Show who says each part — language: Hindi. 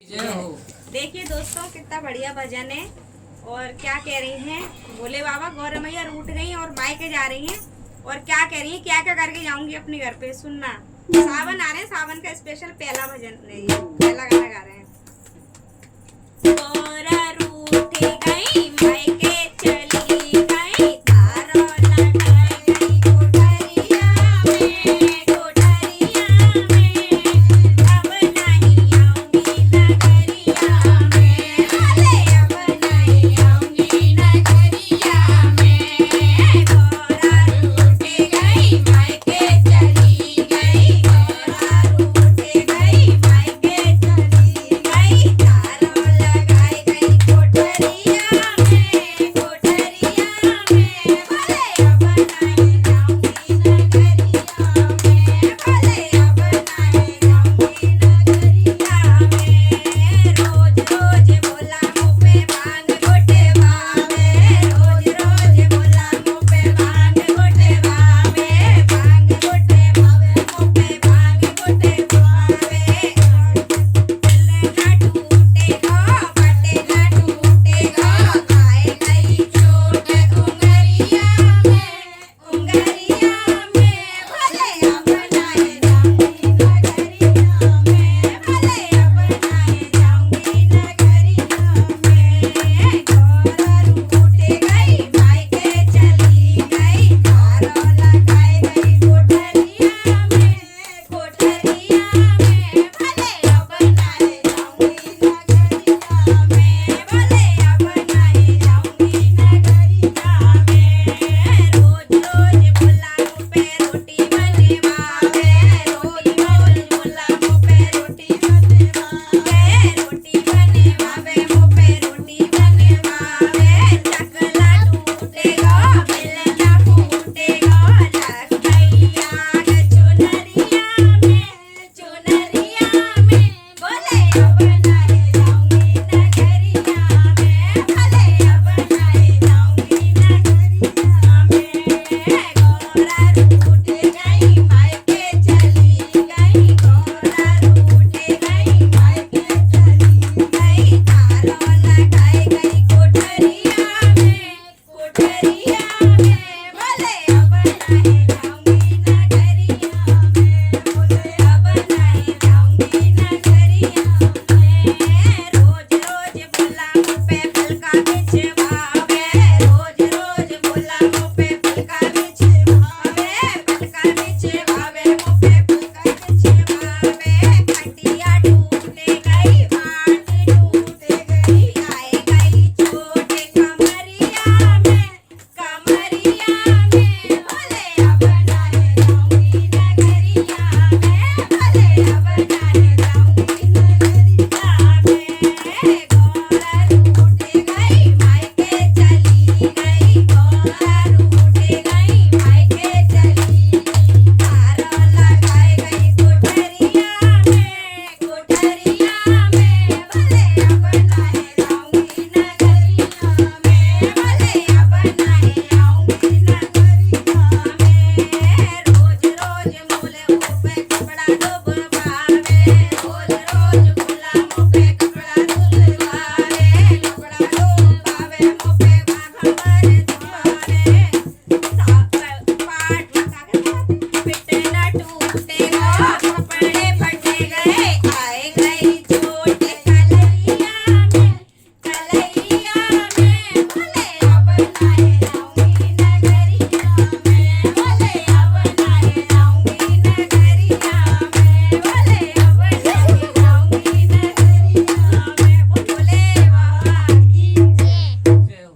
Speaker 1: देखिए दोस्तों कितना बढ़िया भजन है। और क्या कह रही हैं, भोले बाबा गौर मैया रूठ गई और मायके जा रही हैं। और क्या कह रही हैं, क्या क्या करके जाऊंगी अपने घर पे, सुनना। सावन आ रहे हैं, सावन का स्पेशल पहला भजन है, ये पहला गाना गा रहे हैं। गौरा रूठ गई मायके चली गई, तारो लगाई गई कोठरिया में, कोठरिया में। अब नहीं आऊंगी नगरिया में, भले अब नहीं आऊंगी नगरिया में। गौरा रूठ गई मायके चली गई, गौरा रूठ गई मायके चली गई, तारो लगाई गई कोठरिया में, कोठरिया में। भले अब नहीं जाऊंगी नगरिया में, भले अब नहीं जाऊंगी नगरिया में। रोज रोज बोला मुँह पे भांग घोटे बावे, रोज रोज बोला मुँह पे भांग घोटे बावे, भांग घोटे बावे मुँह पे भांग घोटे बावे। ना टूटेगा बटे ना टूटेगा, आए गई चोट उंगरिया में, उंगरिया में। भले अब नहीं जाऊंगी नगरिया में, भले अब नहीं जाऊंगी नगरिया में। गौरा रूठ गई मायके चली गई, तारो लगाई गई कोठरिया में, कोठरिया में। भले अब नहीं जाऊंगी नगरिया में, भले अब नहीं जाऊंगी नगरिया में। रोज रोज बोला मुँह पे रोटी बनवावे, रोज रोज बोला मुँह पे रोटी बनवावे, रोटी बनवावे मुँह पे रोटी बनवावे। चकला टूटेगा बेलना फूटेगा, लग गई आग चुनरिया में, चुनरिया में। बोले अब